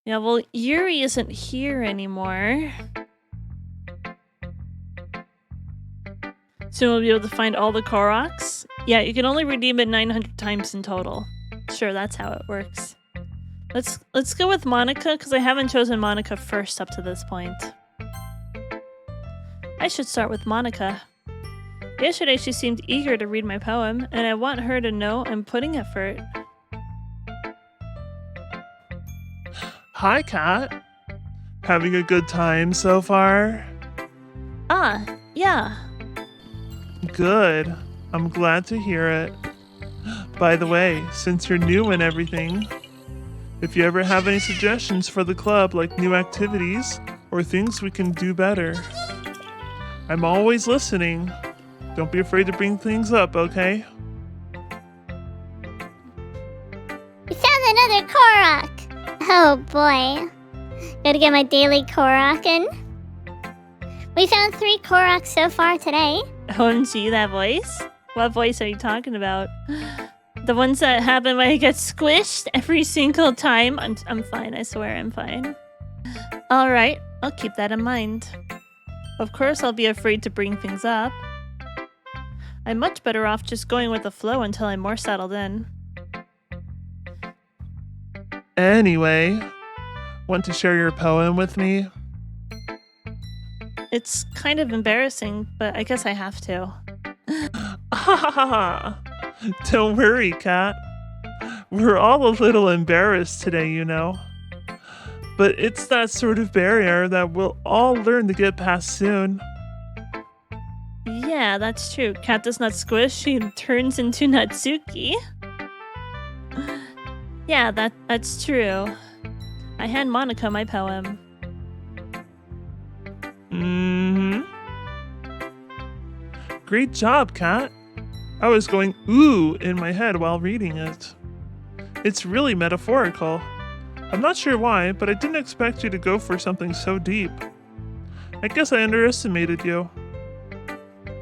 Yeah, well, Yuri isn't here anymore. Soon we'll be able to find all the Koroks. Yeah, you can only redeem it 900 times in total. Sure, that's how it works. Let's go with Monica, because I haven't chosen Monica first up to this point. I should start with Monica. Yesterday she seemed eager to read my poem, and I want her to know I'm putting effort. Hi, Cat. Having a good time so far? Ah, yeah. Good. I'm glad to hear it. By the way, since you're new and everything, if you ever have any suggestions for the club, like new activities or things we can do better, I'm always listening. Don't be afraid to bring things up, okay? We found another Korok! Oh boy. Gotta get my daily Korok in. We found 3 Koroks so far today. OMG, that voice? What voice are you talking about? The ones that happen when I get squished every single time? I'm fine, I swear I'm fine. Alright, I'll keep that in mind. Of course I'll be afraid to bring things up. I'm much better off just going with the flow until I'm more settled in. Anyway, want to share your poem with me? It's kind of embarrassing, but I guess I have to. Don't worry, Cat. We're all a little embarrassed today, you know. But it's that sort of barrier that we'll all learn to get past soon. Yeah, that's true. Cat does not squish, she turns into Natsuki. Yeah, that's true. I hand Monica my poem. Great job, Cat. I was going ooh in my head while reading it. It's really metaphorical. I'm not sure why, but I didn't expect you to go for something so deep. I guess I underestimated you.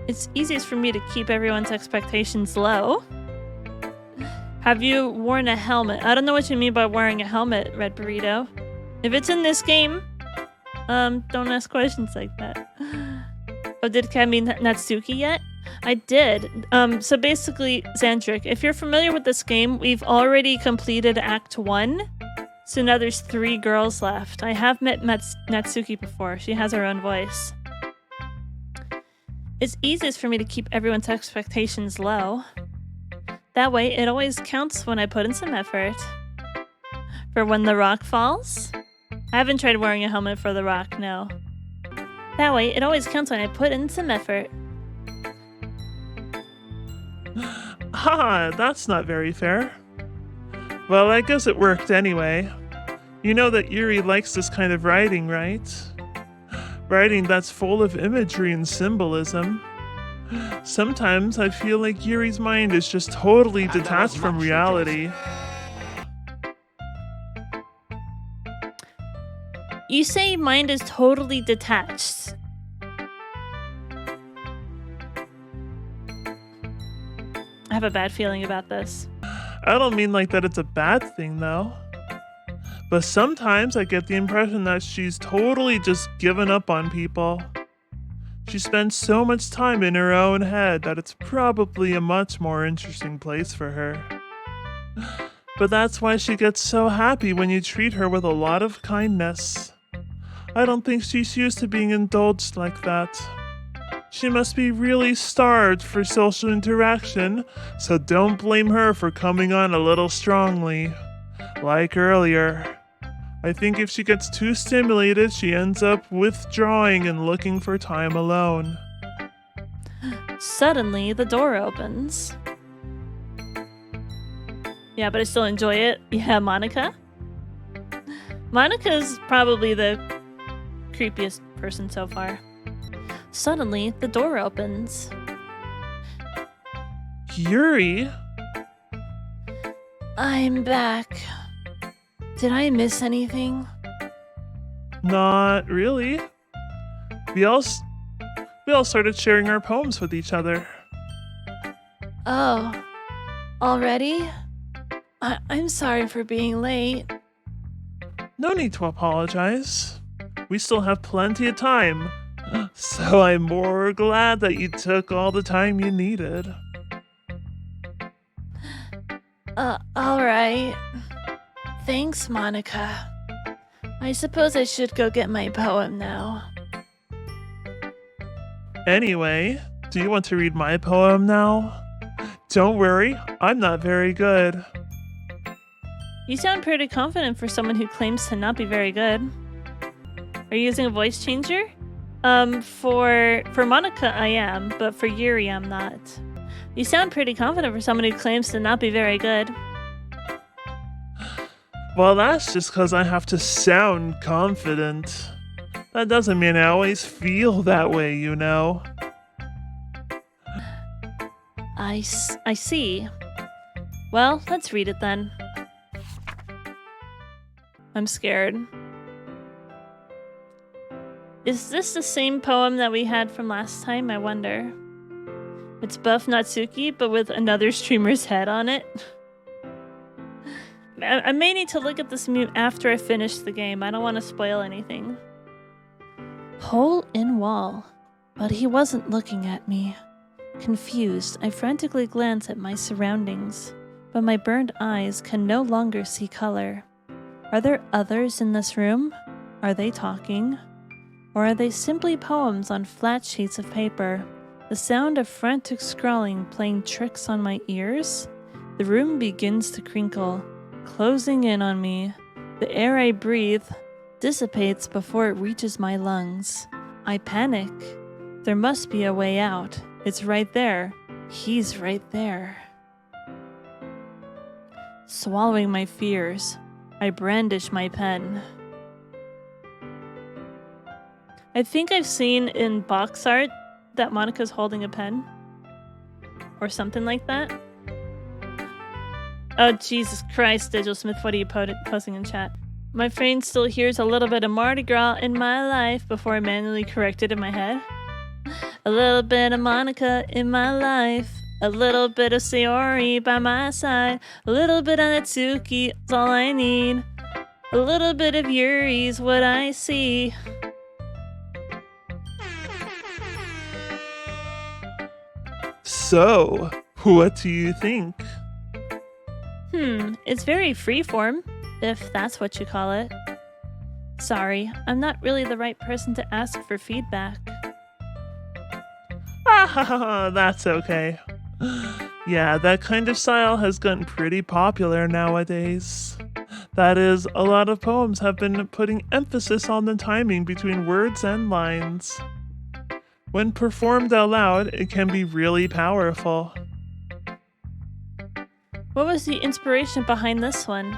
It's easiest for me to keep everyone's expectations low. Have you worn a helmet? I don't know what you mean by wearing a helmet, Red Burrito. If it's in this game, don't ask questions like that. Oh, did Cat mean Natsuki yet? I did. So basically, Xandric, if you're familiar with this game, we've already completed Act 1. So now there's 3 girls left. I have met Natsuki before. She has her own voice. It's easiest for me to keep everyone's expectations low. That way, it always counts when I put in some effort. For when the rock falls? I haven't tried wearing a helmet for the rock, no. That way, it always counts when I put in some effort. Haha, that's not very fair. Well, I guess it worked anyway. You know that Yuri likes this kind of writing, right? Writing that's full of imagery and symbolism. Sometimes I feel like Yuri's mind is just totally detached from reality. You say mind is totally detached. I have a bad feeling about this. I don't mean like that it's a bad thing, though. But sometimes I get the impression that she's totally just given up on people. She spends so much time in her own head that it's probably a much more interesting place for her. But that's why she gets so happy when you treat her with a lot of kindness. I don't think she's used to being indulged like that. She must be really starved for social interaction, so don't blame her for coming on a little strongly. Like earlier. I think if she gets too stimulated, she ends up withdrawing and looking for time alone. Suddenly, the door opens. Yeah, but I still enjoy it. Yeah, Monica? Monica's probably the creepiest person so far. Suddenly, the door opens. Yuri? I'm back. Did I miss anything? Not really. We all started sharing our poems with each other. Oh, already? I'm sorry for being late. No need to apologize. We still have plenty of time. So I'm more glad that you took all the time you needed. Alright. Thanks, Monica. I suppose I should go get my poem now. Anyway, do you want to read my poem now? Don't worry, I'm not very good. You sound pretty confident for someone who claims to not be very good. Are you using a voice changer? For Monica I am, but for Yuri I'm not. You sound pretty confident for someone who claims to not be very good. Well, that's just because I have to sound confident. That doesn't mean I always feel that way, you know. I see. Well, let's read it then. I'm scared. Is this the same poem that we had from last time, I wonder? It's Buff Natsuki, but with another streamer's head on it. I may need to look at this mute after I finish the game. I don't want to spoil anything. Hole in wall. But he wasn't looking at me. Confused, I frantically glance at my surroundings, but my burned eyes can no longer see color. Are there others in this room? Are they talking? Or are they simply poems on flat sheets of paper? The sound of frantic scrawling playing tricks on my ears? The room begins to crinkle, closing in on me. The air I breathe dissipates before it reaches my lungs. I panic. There must be a way out. It's right there. He's right there. Swallowing my fears, I brandish my pen. I think I've seen in box art that Monica's holding a pen. Or something like that. Oh, Jesus Christ, Digital Smith, what are you posting in chat? My brain still hears a little bit of Mardi Gras in my life before I manually correct it in my head. A little bit of Monica in my life. A little bit of Sayori by my side. A little bit of Natsuki is all I need. A little bit of Yuri's what I see. So, what do you think? It's very freeform, if that's what you call it. Sorry, I'm not really the right person to ask for feedback. That's okay. Yeah, that kind of style has gotten pretty popular nowadays. That is, a lot of poems have been putting emphasis on the timing between words and lines. When performed out loud, it can be really powerful. What was the inspiration behind this one?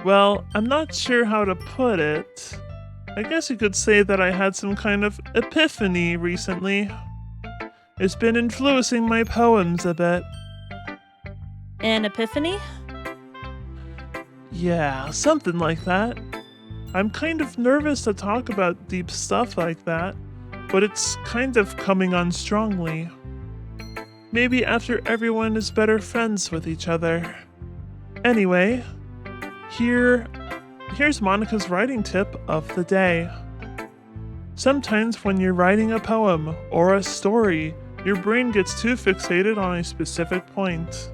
Well, I'm not sure how to put it. I guess you could say that I had some kind of epiphany recently. It's been influencing my poems a bit. An epiphany? Yeah, something like that. I'm kind of nervous to talk about deep stuff like that, but it's kind of coming on strongly. Maybe after everyone is better friends with each other. Anyway, here's Monica's writing tip of the day. Sometimes when you're writing a poem or a story, your brain gets too fixated on a specific point.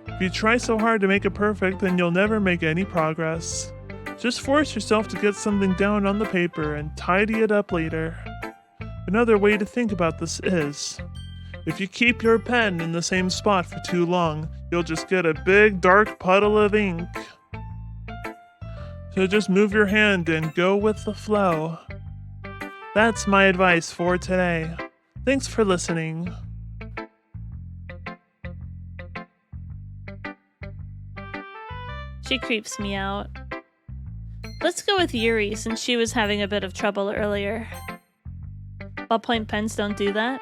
If you try so hard to make it perfect, then you'll never make any progress. Just force yourself to get something down on the paper and tidy it up later. Another way to think about this is, if you keep your pen in the same spot for too long, you'll just get a big dark puddle of ink. So just move your hand and go with the flow. That's my advice for today. Thanks for listening. She creeps me out. Let's go with Yuri since she was having a bit of trouble earlier. Ballpoint pens don't do that.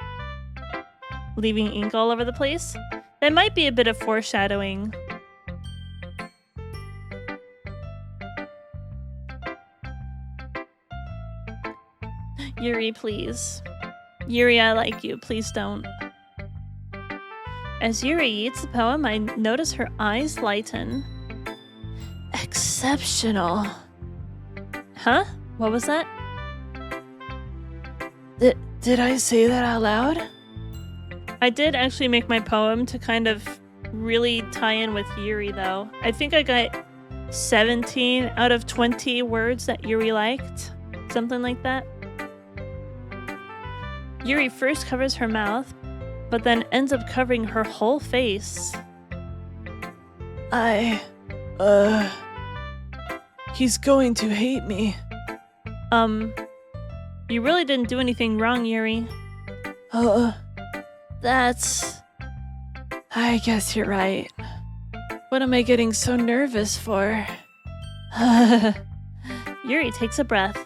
Leaving ink all over the place? That might be a bit of foreshadowing. Yuri, please. Yuri, I like you. Please don't. As Yuri eats the poem, I notice her eyes lighten. exceptional. Huh? What was that? Did I say that out loud? I did actually make my poem to kind of really tie in with Yuri, though. I think I got 17 out of 20 words that Yuri liked. Something like that. Yuri first covers her mouth, but then ends up covering her whole face. He's going to hate me. You really didn't do anything wrong, Yuri. I guess you're right. What am I getting so nervous for? Yuri takes a breath.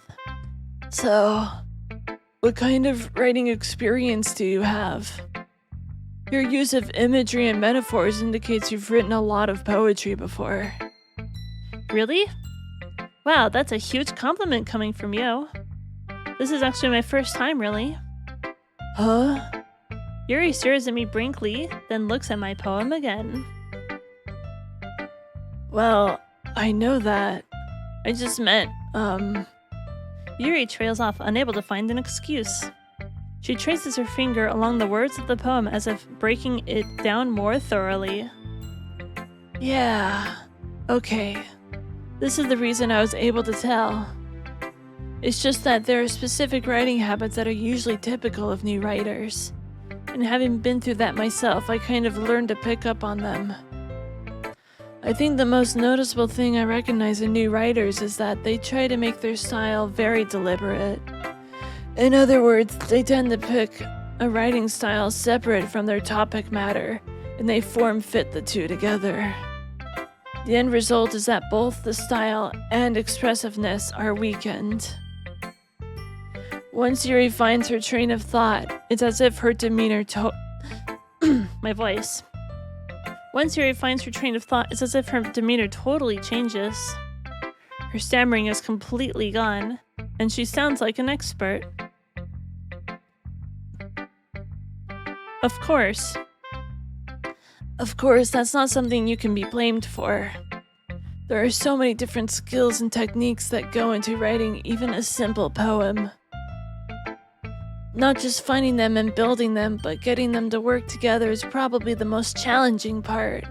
So, what kind of writing experience do you have? Your use of imagery and metaphors indicates you've written a lot of poetry before. Really? Wow, that's a huge compliment coming from you. This is actually my first time, really. Huh? Yuri stares at me blankly, then looks at my poem again. Well, I know that. I just meant, Yuri trails off, unable to find an excuse. She traces her finger along the words of the poem as if breaking it down more thoroughly. Yeah, okay. This is the reason I was able to tell. It's just that there are specific writing habits that are usually typical of new writers. And having been through that myself, I kind of learned to pick up on them. I think the most noticeable thing I recognize in new writers is that they try to make their style very deliberate. In other words, they tend to pick a writing style separate from their topic matter, and they form-fit the two together. The end result is that both the style and expressiveness are weakened. Once Yuri finds her train of thought, it's as if her demeanor my voice. Once Yuri finds her train of thought, it's as if her demeanor totally changes. Her stammering is completely gone, and she sounds like an expert. Of course, that's not something you can be blamed for. There are so many different skills and techniques that go into writing even a simple poem. Not just finding them and building them, but getting them to work together is probably the most challenging part.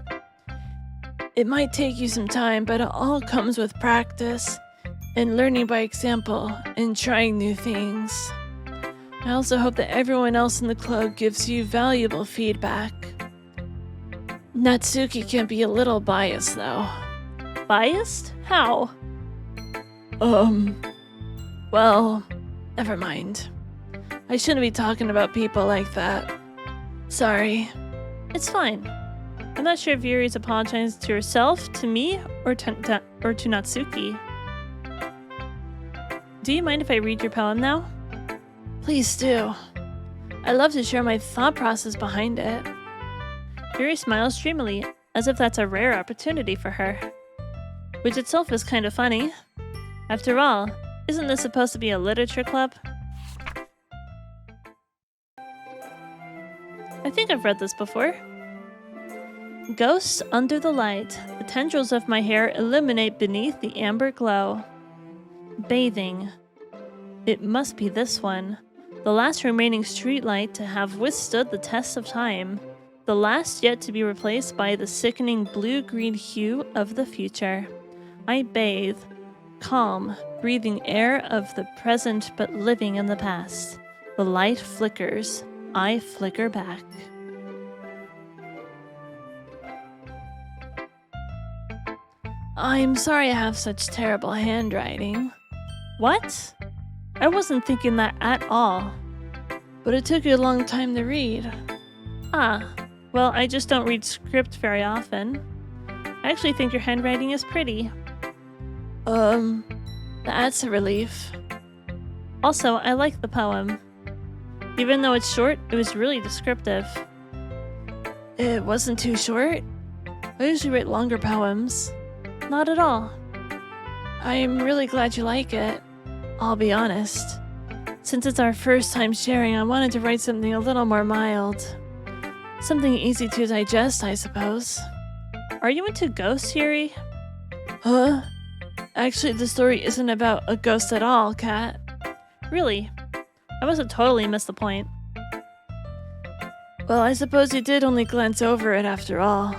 It might take you some time, but it all comes with practice, and learning by example, and trying new things. I also hope that everyone else in the club gives you valuable feedback. Natsuki can be a little biased, though. Biased? How? Well, never mind. I shouldn't be talking about people like that. Sorry. It's fine. I'm not sure if Yuri's apologizing to herself, to me, or to Natsuki. Do you mind if I read your poem now? Please do. I love to share my thought process behind it. Yuri smiles dreamily, as if that's a rare opportunity for her. Which itself is kind of funny. After all, isn't this supposed to be a literature club? I think I've read this before. Ghosts under the light. The tendrils of my hair illuminate beneath the amber glow. Bathing. It must be this one. The last remaining streetlight to have withstood the test of time. The last yet to be replaced by the sickening blue-green hue of the future. I bathe. Calm, breathing air of the present but living in the past. The light flickers. I flicker back. I'm sorry I have such terrible handwriting. What? I wasn't thinking that at all. But it took you a long time to read. Ah, well, I just don't read script very often. I actually think your handwriting is pretty. That's a relief. Also, I like the poem. Even though it's short, it was really descriptive. It wasn't too short? I usually write longer poems. Not at all. I'm really glad you like it. I'll be honest. Since it's our first time sharing, I wanted to write something a little more mild. Something easy to digest, I suppose. Are you into ghosts, Yuri? Huh? Actually, the story isn't about a ghost at all, Cat. Really? I must have totally missed the point. Well, I suppose you did only glance over it after all.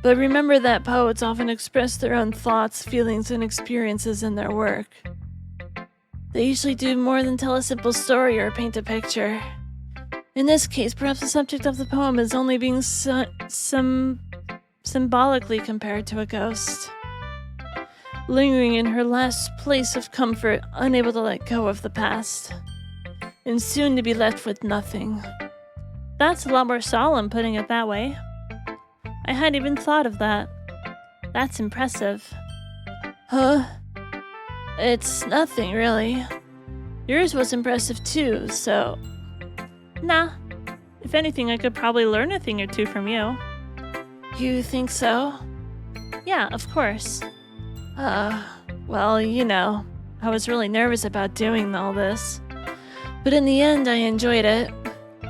But remember that poets often express their own thoughts, feelings, and experiences in their work. They usually do more than tell a simple story or paint a picture. In this case, perhaps the subject of the poem is only being symbolically compared to a ghost. Lingering in her last place of comfort, unable to let go of the past. And soon to be left with nothing. That's a lot more solemn, putting it that way. I hadn't even thought of that. That's impressive. Huh? It's nothing, really. Yours was impressive too, so... Nah. If anything, I could probably learn a thing or two from you. You think so? Yeah, of course. Well, you know, I was really nervous about doing all this. But in the end, I enjoyed it.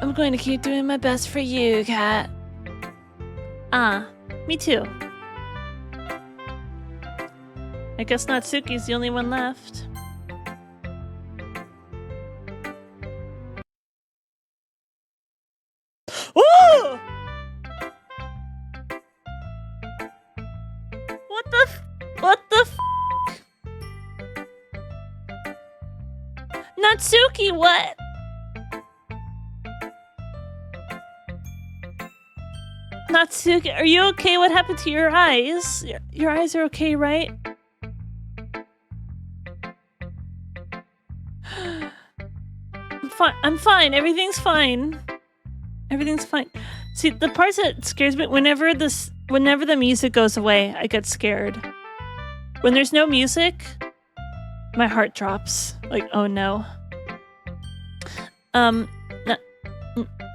I'm going to keep doing my best for you, Cat. Me too. I guess Natsuki's the only one left. Ooh! What the f- Natsuki, what? Natsuki, are you okay? What happened to your eyes? Your eyes are okay, right? I'm fine. Everything's fine. Everything's fine. See, the parts that scares me, whenever the music goes away, I get scared. When there's no music, my heart drops. Like, oh no.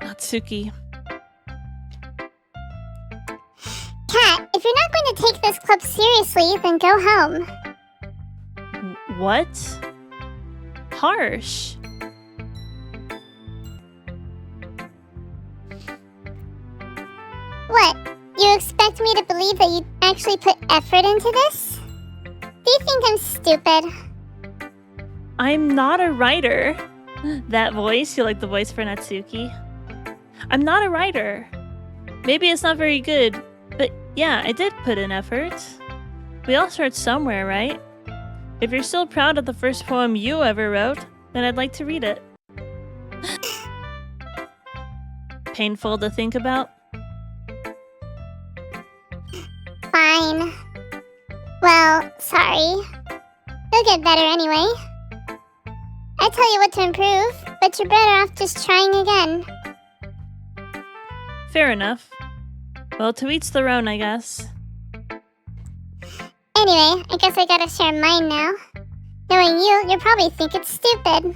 Natsuki. Cat, if you're not going to take this club seriously, then go home. What? Harsh. What? You expect me to believe that you actually put effort into this? Do you think I'm stupid? I'm not a writer. That voice, you like the voice for Natsuki? I'm not a writer. Maybe it's not very good, but yeah, I did put in effort. We all start somewhere, right? If you're still proud of the first poem you ever wrote, then I'd like to read it. Painful to think about? Fine. Well, sorry. You'll get better anyway. I tell you what to improve, but you're better off just trying again. Fair enough. Well, to each their own, I guess. Anyway, I guess I gotta share mine now. Knowing you'll probably think it's stupid.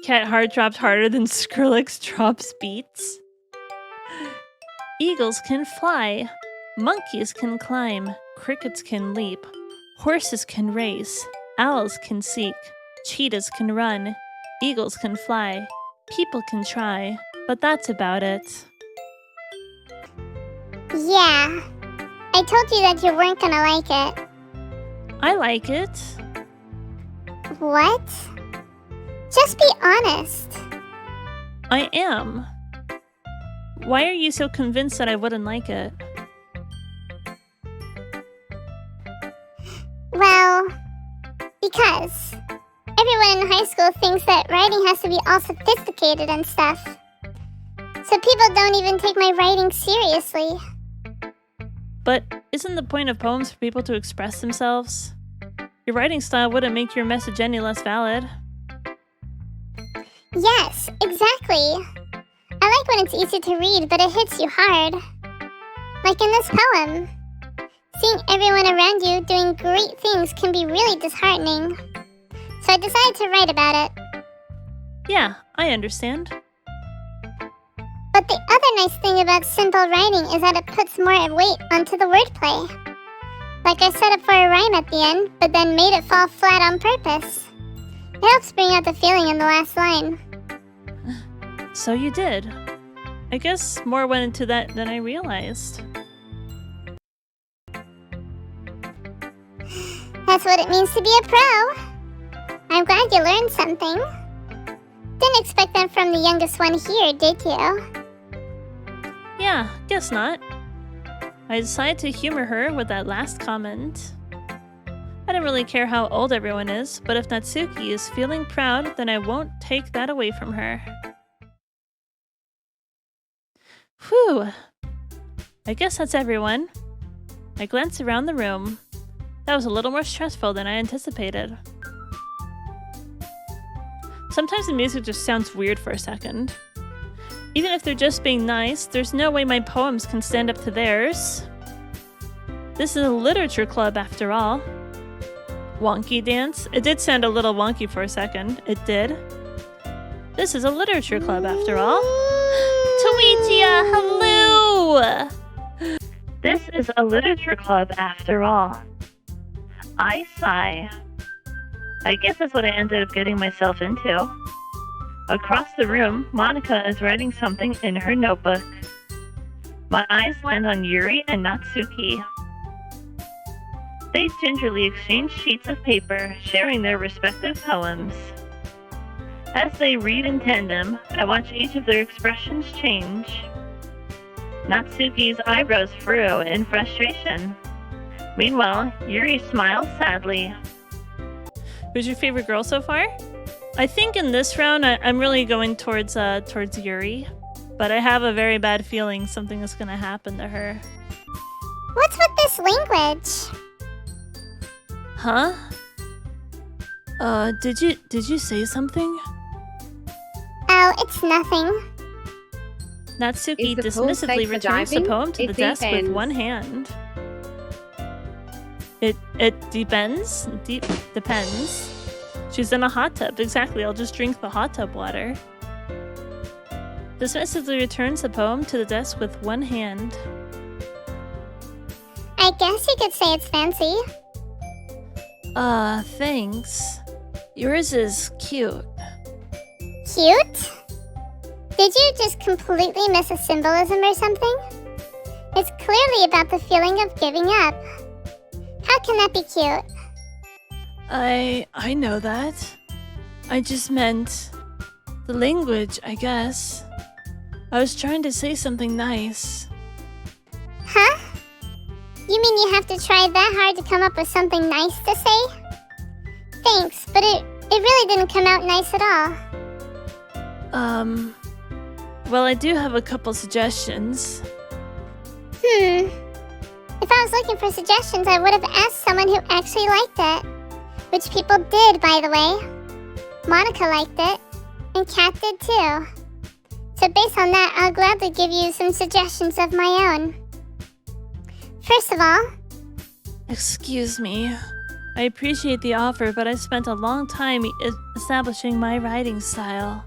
Cat heart dropped harder than Skrillex drops beats. Eagles can fly. Monkeys can climb. Crickets can leap. Horses can race. Owls can seek. Cheetahs can run. Eagles can fly. People can try. But that's about it. Yeah. I told you that you weren't gonna like it. I like it. What? Just be honest. I am. Why are you so convinced that I wouldn't like it? Well, because everyone in high school thinks that writing has to be all sophisticated and stuff. So people don't even take my writing seriously. But isn't the point of poems for people to express themselves? Your writing style wouldn't make your message any less valid. Yes, exactly. I like when it's easy to read, but it hits you hard. Like in this poem. Seeing everyone around you doing great things can be really disheartening. So I decided to write about it. Yeah, I understand. But the other nice thing about simple writing is that it puts more weight onto the wordplay. Like I set up for a rhyme at the end, but then made it fall flat on purpose. It helps bring out the feeling in the last line. So you did. I guess more went into that than I realized. That's what it means to be a pro. I'm glad you learned something. Didn't expect that from the youngest one here, did you? Yeah, guess not. I decided to humor her with that last comment. I don't really care how old everyone is, but if Natsuki is feeling proud, then I won't take that away from her. Whew. I guess that's everyone. I glanced around the room. That was a little more stressful than I anticipated. Sometimes the music just sounds weird for a second. Even if they're just being nice, there's no way my poems can stand up to theirs. This is a literature club after all. Wonky dance? It did sound a little wonky for a second. It did. This is a literature club after all. Toichia, hello! This is a literature club after all. I sigh. I guess that's what I ended up getting myself into. Across the room, Monica is writing something in her notebook. My eyes land on Yuri and Natsuki. They gingerly exchange sheets of paper, sharing their respective poems. As they read in tandem, I watch each of their expressions change. Natsuki's eyebrows furrow in frustration. Meanwhile, Yuri smiles sadly. Who's your favorite girl so far? I think in this round, I'm really going towards Yuri, but I have a very bad feeling something is gonna happen to her. What's with this language? Huh? Did you say something? Oh, it's nothing. Natsuki Is the pool dismissively safe for returns the diving? poem to the It desk with depends. one hand. It depends. Depends. She's in a hot tub. Exactly. I'll just drink the hot tub water. Dismissively returns the poem to the desk with one hand. I guess you could say it's fancy. Thanks. Yours is cute. Cute? Did you just completely miss a symbolism or something? It's clearly about the feeling of giving up. How can that be cute? I know that. I just meant the language, I guess. I was trying to say something nice. Huh? You mean you have to try that hard to come up with something nice to say? Thanks, but it really didn't come out nice at all. Well, I do have a couple suggestions. If I was looking for suggestions, I would have asked someone who actually liked it. Which people did, by the way. Monica liked it, and Kat did too. So based on that, I'll gladly give you some suggestions of my own. First of all, Excuse me. I appreciate the offer, but I spent a long time establishing my writing style.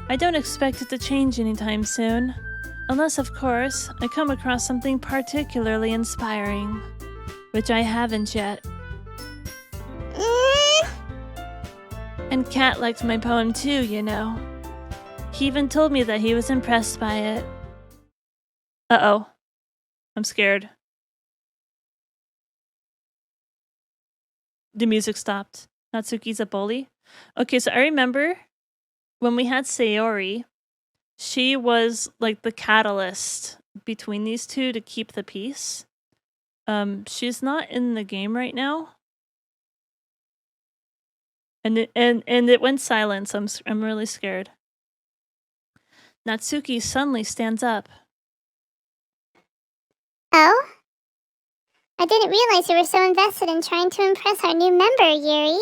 I don't expect it to change anytime soon. Unless, of course, I come across something particularly inspiring. Which I haven't yet. And Kat liked my poem too, you know. He even told me that he was impressed by it. Uh-oh. I'm scared. The music stopped. Natsuki's a bully. Okay, so I remember when we had Sayori, she was like the catalyst between these two to keep the peace. She's not in the game right now. And it went silent, so I'm really scared. Natsuki suddenly stands up. oh? I didn't realize you were so invested in trying to impress our new member, Yuri.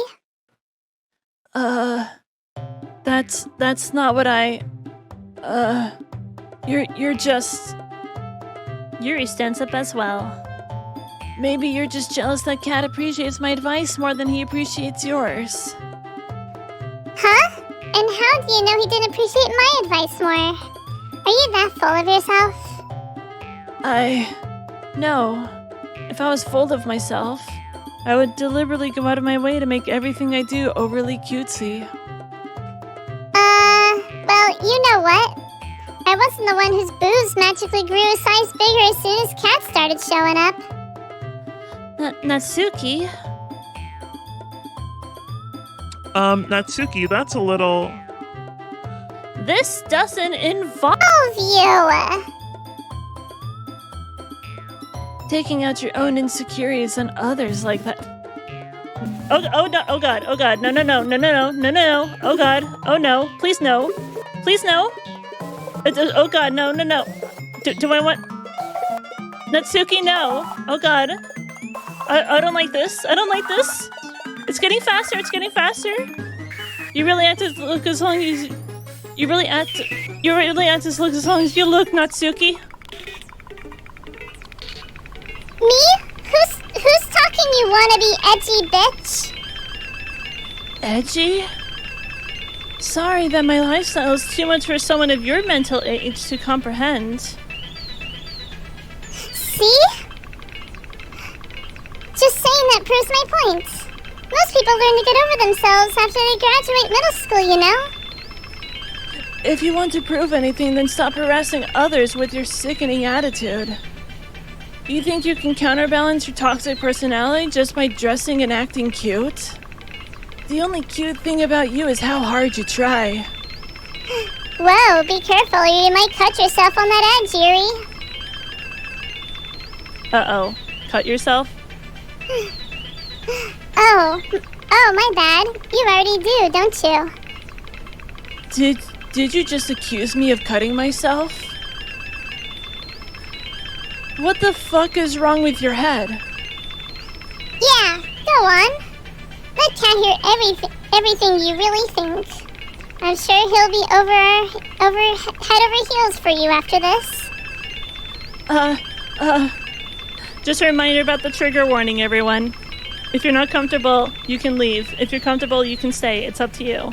That's not what I... You're just... Yuri stands up as well. Maybe you're just jealous that Kat appreciates my advice more than he appreciates yours. Huh? And how do you know he didn't appreciate my advice more? Are you that full of yourself? No. If I was full of myself, I would deliberately go out of my way to make everything I do overly cutesy. Well, you know what? I was wasn't the one whose boobs magically grew a size bigger as soon as Cat started showing up. Natsuki? Natsuki, that's a little... This doesn't involve You! taking out your own insecurities on others like that. Oh no, oh god, no, oh god, oh no, please no, oh god, no. Do I want... Natsuki, no, oh god. I don't like this, It's getting faster, You really have to look as long as... You really have to look as long as you look, Natsuki. Me? Who's talking, you wannabe edgy bitch? Edgy? Sorry that my lifestyle is too much for someone of your mental age to comprehend. See? Just saying that proves my point. Most people learn to get over themselves after they graduate middle school, you know? If you want to prove anything, then stop harassing others with your sickening attitude. You think you can counterbalance your toxic personality just by dressing and acting cute? The only cute thing about you is how hard you try. Whoa, be careful or you might cut yourself on that edge, Yuri. Uh-oh. Cut yourself? Oh, my bad. You already do, don't you? Did you just accuse me of cutting myself? What the fuck is wrong with your head? Yeah, go on. Let Cat hear everything you really think. I'm sure he'll be head over heels for you after this. Just a reminder about the trigger warning, everyone. If you're not comfortable, you can leave. If you're comfortable, you can stay. It's up to you.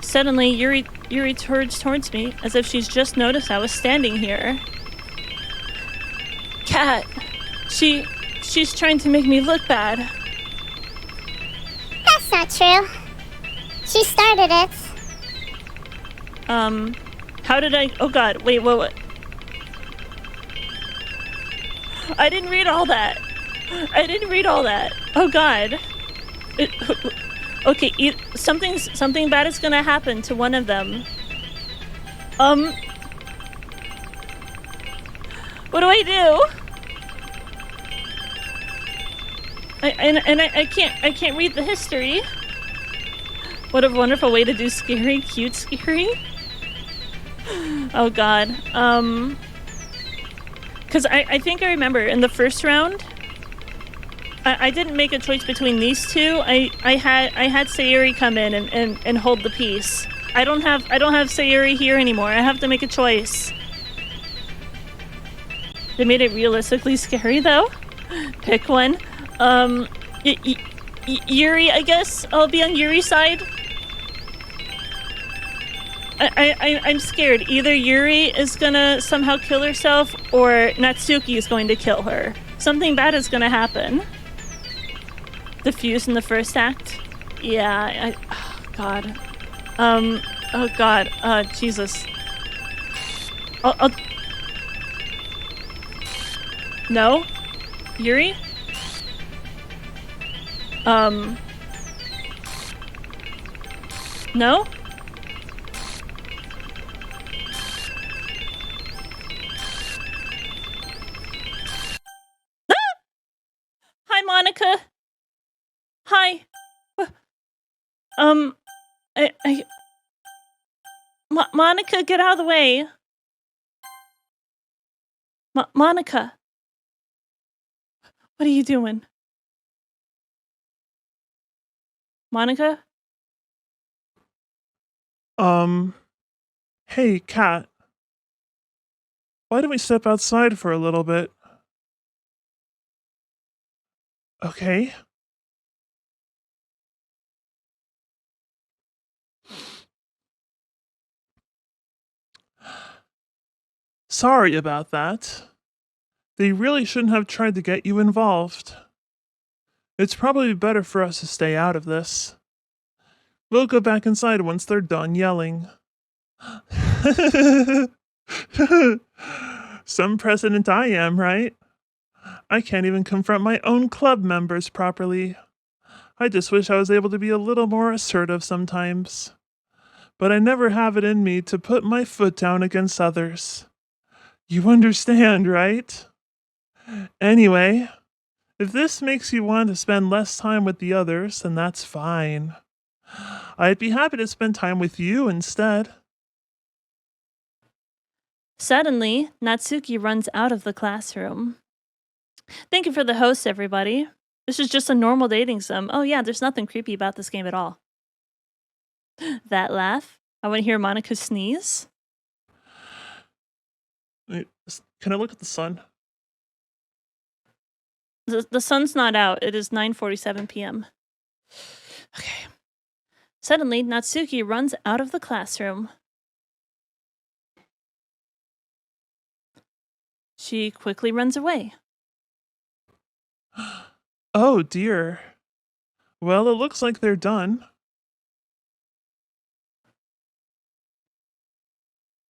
Suddenly, Yuri turns towards me as if she's just noticed I was standing here. Cat, she's trying to make me look bad. That's not true. She started it. How did I... Oh god, wait, what? I didn't read all that. Oh god. Okay, something bad is gonna happen to one of them. What do I do? I can't read the history. What a wonderful way to do scary, cute scary. Oh god. Because I think I remember in the first round, I didn't make a choice between these two. I had Sayuri come in and hold the piece. I don't have Sayuri here anymore. I have to make a choice. They made it realistically scary though. Pick one. Yuri, I guess I'll be on Yuri's side. I'm scared. Either Yuri is gonna somehow kill herself, or Natsuki is going to kill her. Something bad is gonna happen. The fuse in the first act? Yeah, oh god. Oh god, Jesus. I'll... No? Yuri? No? Hi, Monica. Hi. Monica, get out of the way. Monica. What are you doing? Monica? Hey, Cat. Why don't we step outside for a little bit? Okay. Sorry about that. They really shouldn't have tried to get you involved. It's probably better for us to stay out of this. We'll go back inside once they're done yelling. Some president I am, right? I can't even confront my own club members properly. I just wish I was able to be a little more assertive sometimes. But I never have it in me to put my foot down against others. You understand, right? Anyway, if this makes you want to spend less time with the others, then that's fine. I'd be happy to spend time with you instead. Suddenly, Natsuki runs out of the classroom. Thank you for the host, everybody. This is just a normal dating sim. Oh yeah, there's nothing creepy about this game at all. That laugh. I want to hear Monica sneeze. Wait, can I look at the sun? The sun's not out. It is 9:47 p.m. Okay. Suddenly, Natsuki runs out of the classroom. She quickly runs away. Oh dear. Well, it looks like they're done.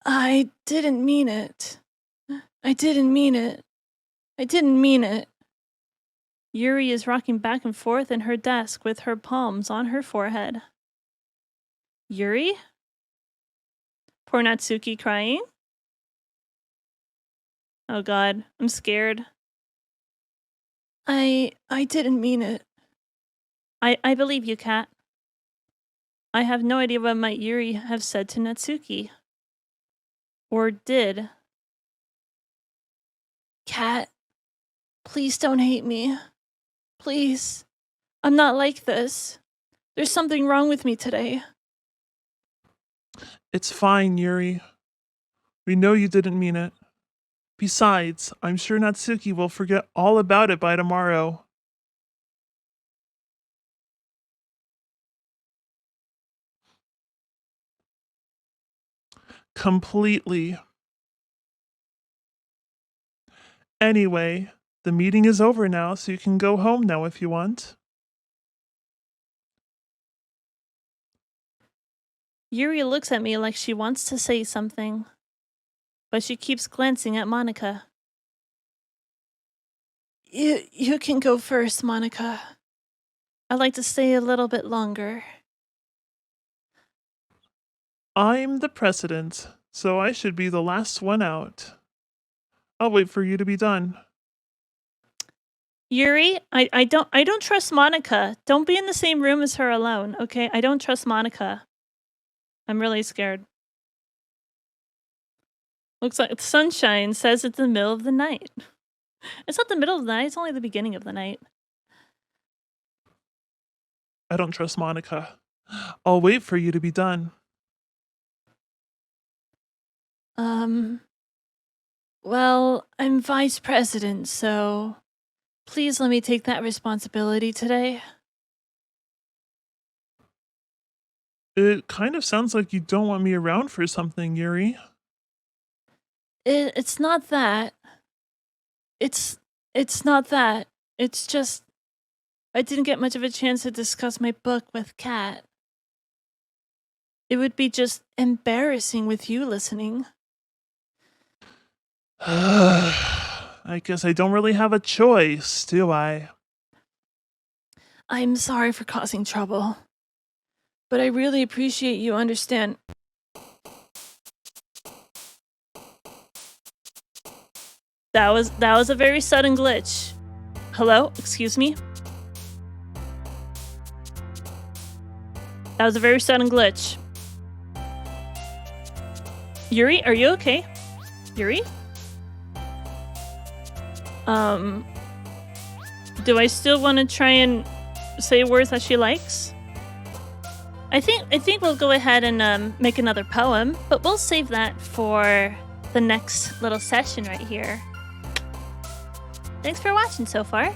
I didn't mean it. I didn't mean it. I didn't mean it. Yuri is rocking back and forth in her desk with her palms on her forehead. Yuri? Poor Natsuki crying. Oh god, I'm scared. I didn't mean it. I believe you, Cat. I have no idea what might Yuri have said to Natsuki. Or did. Cat, please don't hate me. Please. I'm not like this. There's something wrong with me today. It's fine, Yuri. We know you didn't mean it. Besides, I'm sure Natsuki will forget all about it by tomorrow. Completely. Anyway, the meeting is over now, so you can go home now if you want. Yuri looks at me like she wants to say something, but she keeps glancing at Monica. You can go first, Monica. I'd like to stay a little bit longer. I'm the president, so I should be the last one out. I'll wait for you to be done. Yuri, I don't trust Monica. Don't be in the same room as her alone, okay? I don't trust Monica. I'm really scared. Looks like the sunshine says it's the middle of the night. It's not the middle of the night, it's only the beginning of the night. I don't trust Monica. I'll wait for you to be done. Well, I'm vice president, so please let me take that responsibility today. It kind of sounds like you don't want me around for something, Yuri. It's not that. It's not that. It's just I didn't get much of a chance to discuss my book with Kat. It would be just embarrassing with you listening. I guess I don't really have a choice, do I? I'm sorry for causing trouble, but I really appreciate you understand. That was a very sudden glitch. Hello? Excuse me? That was a very sudden glitch. Yuri, are you okay? Yuri? Do I still want to try and say words that she likes? I think we'll go ahead and make another poem, but we'll save that for the next little session right here. Thanks for watching so far.